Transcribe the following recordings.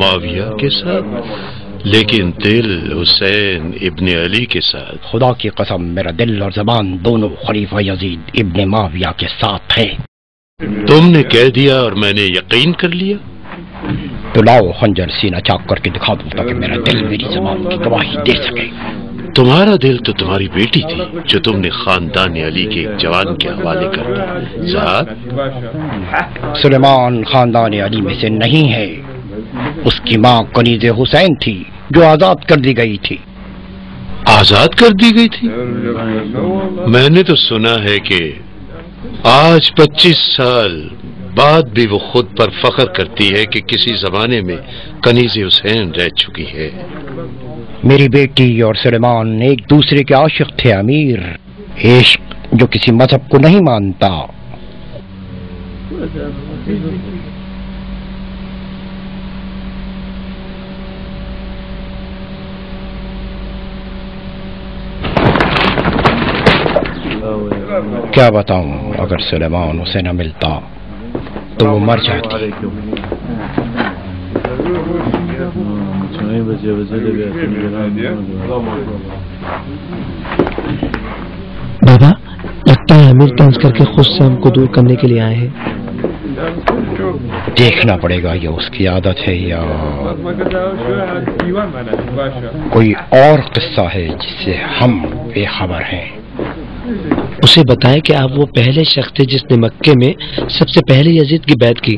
معاویہ کے ساتھ، لیکن دل حسین ابن علی کے ساتھ۔ خدا کی قسم میرا دل اور زبان دونوں خلیفہ یزید ابن معاویہ کے ساتھ ہے۔ تم نے کہہ دیا اور میں نے یقین کر لیا۔ تو لاؤ خنجر سینہ چاک کر کے دکھا دوں تاکہ میرا دل میری زبان کی گواہی دے سکے۔ تمہارا دل تو تمہاری بیٹی تھی جو تم نے خاندان علی کے ایک جوان کے حوالے کر دی۔ زہاد، سلیمان خاندان علی میں سے نہیں ہے، اس کی ماں کنیز حسین تھی جو آزاد کر دی گئی تھی۔ آزاد کر دی گئی تھی؟ میں نے تو سنا ہے کہ آج 25 سال بعد بھی وہ خود پر فخر کرتی ہے کہ کسی زمانے میں کنیز حسین رہ چکی ہے۔ میری بیٹی اور سلیمان ایک دوسرے کے عاشق تھے امیر، عشق جو کسی مذہب کو نہیں مانتا۔ کیا بتاؤں، اگر سلیمان اسے نہ ملتا تو وہ مر جاتی۔ بابا، لگتا ہے امیر طنز کر کے خود سے ہم کو دور کرنے کے لیے آئے ہیں۔ دیکھنا پڑے گا یہ اس کی عادت ہے یا کوئی اور قصہ ہے جس سے ہم بے خبر ہیں۔ اسے بتائیں کہ آپ وہ پہلے شخص تھے جس نے مکے میں سب سے پہلے یزید کی بیعت کی۔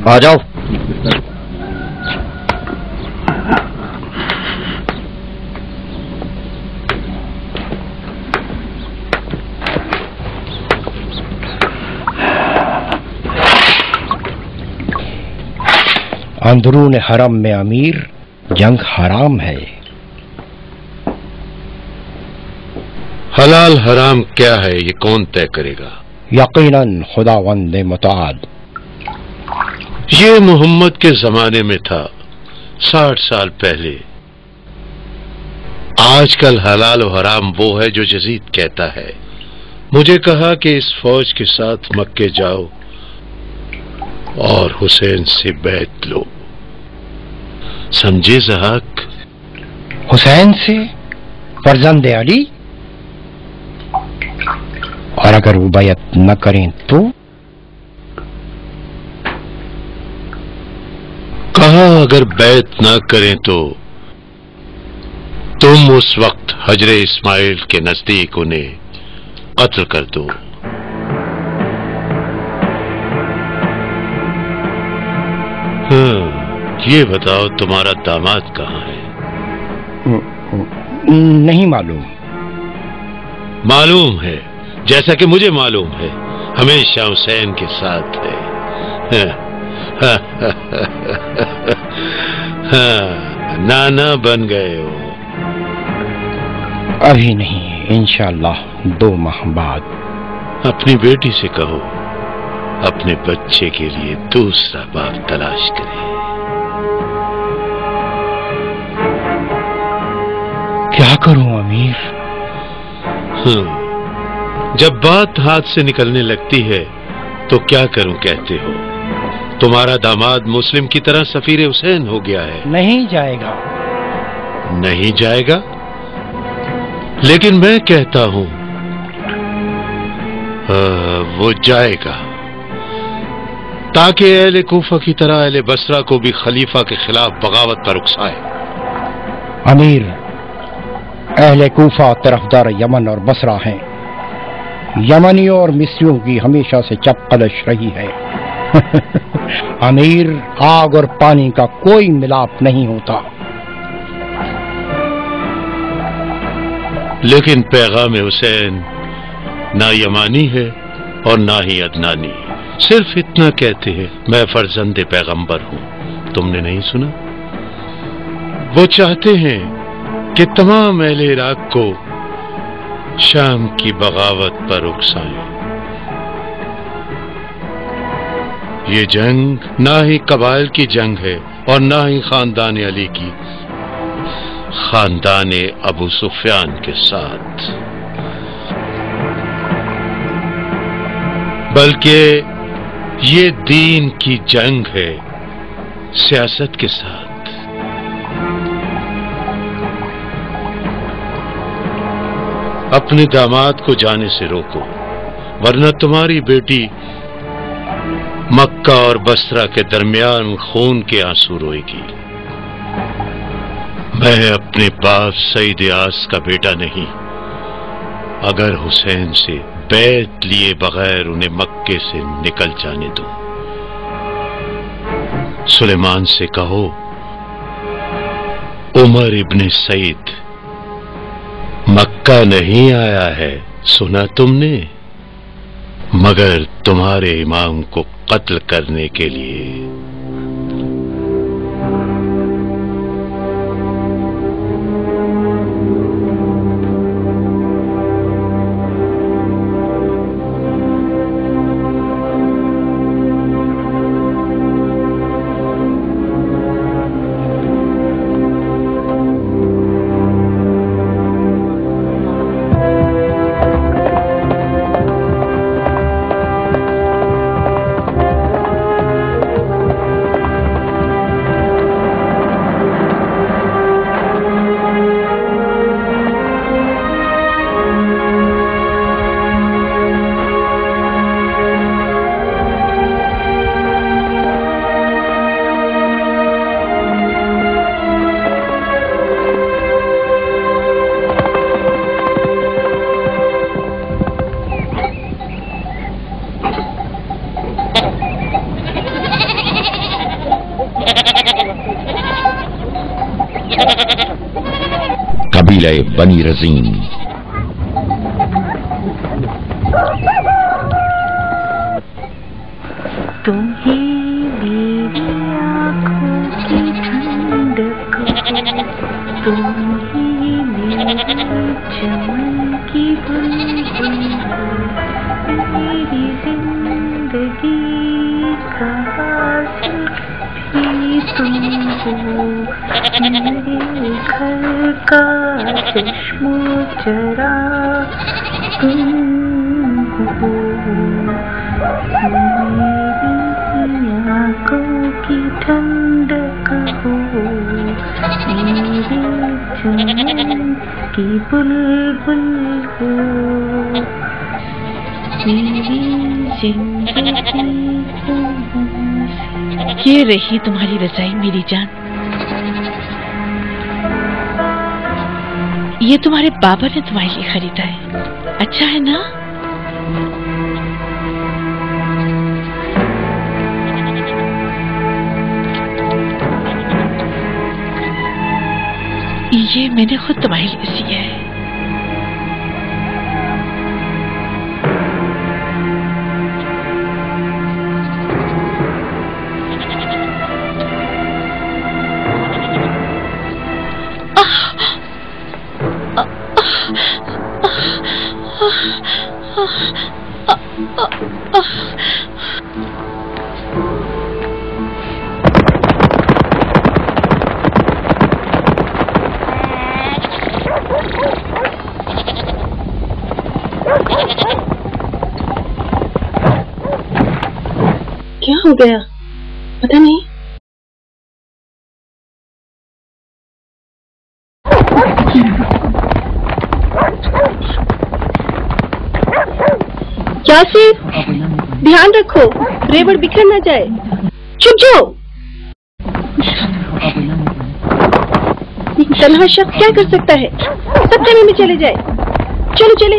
آ جاؤ۔ اندرون حرم میں امیر، جنگ حرام ہے۔ حلال حرام کیا ہے یہ کون طے کرے گا؟ یقیناً خداوند متعال۔ یہ محمد کے زمانے میں تھا، 60 سال پہلے۔ آج کل حلال و حرام وہ ہے جو یزید کہتا ہے۔ مجھے کہا کہ اس فوج کے ساتھ مکے جاؤ اور حسین سے بیعت لو۔ سمجھے زہاک؟ حسین سے؟ فرزند علی؟ اور اگر وہ بیعت نہ کریں تو؟ کہا اگر بیعت نہ کریں تو تم اس وقت حجر اسماعیل کے نزدیک انہیں قتل کر دو۔ یہ بتاؤ تمہارا داماد کہاں ہے؟ نہیں معلوم۔ معلوم ہے، جیسا کہ مجھے معلوم ہے، ہمیشہ حسین کے ساتھ ہے۔ نانا بن گئے ہو؟ ابھی نہیں، انشاءاللہ 2 ماہ بعد۔ اپنی بیٹی سے کہو اپنے بچے کے لیے دوسرا باپ تلاش کرے۔ کیا کروں امیر؟ جب بات ہاتھ سے نکلنے لگتی ہے تو کیا کروں کہتے ہو؟ تمہارا داماد مسلم کی طرح سفیر حسین ہو گیا ہے۔ نہیں جائے گا۔ نہیں جائے گا؟ لیکن میں کہتا ہوں وہ جائے گا، تاکہ اہل کوفہ کی طرح اہل بصرہ کو بھی خلیفہ کے خلاف بغاوت پر اکسائے۔ امیر، اہل کوفہ طرفدار یمن اور بصرہ ہیں۔ یمنیوں اور مصریوں کی ہمیشہ سے چپقلش رہی ہے۔ امیر، آگ اور پانی کا کوئی ملاپ نہیں ہوتا۔ لیکن پیغام حسین نہ یمانی ہے اور نہ ہی عدنانی، صرف اتنا کہتے ہیں میں فرزند پیغمبر ہوں۔ تم نے نہیں سنا؟ وہ چاہتے ہیں کہ تمام اہل عراق کو شام کی بغاوت پر اکسائیں۔ یہ جنگ نہ ہی قبائل کی جنگ ہے اور نہ ہی خاندان علی کی، خاندان ابو سفیان کے ساتھ، بلکہ یہ دین کی جنگ ہے سیاست کے ساتھ۔ اپنے داماد کو جانے سے روکو، ورنہ تمہاری بیٹی مکہ اور بصرہ کے درمیان خون کے آنسو روئے گی۔ میں اپنے باپ سعید اعاص کا بیٹا نہیں، اگر حسین سے بیعت لیے بغیر انہیں مکے سے نکل جانے دو۔ سلیمان سے کہو عمر ابن سعید مکہ نہیں آیا ہے، سنا تم نے، مگر تمہارے امام کو قتل کرنے کے لیے۔ قبیلہ بنی رزین۔ تم ہی میری آنکھوں کی ٹھنڈک ہو، تم ہی میری چمن کی بلبل ہو، میری زندگی کا حاصل بھی تم ہو، میرے گھر کا چشم و چراغ تم ہو، میری آنکھوں کی ٹھنڈک ہو، میرے چمن کی بلبل ہو، میری زندگی یہ رہی تمہاری رضائی میری جان۔ یہ تمہارے بابا نے تمہارے لیے خریدا ہے، اچھا ہے نا؟ یہ میں نے خود تمہارے لیے سیا ہے۔ کیا ہو گیا پتہ نہیں۔ یاسر دھیان رکھو ریوڑ بکھر نہ جائے، چھپ جاؤ۔ تنہا شخص کیا کر سکتا ہے، سب خیمے میں چلے جائے، چلو چلے۔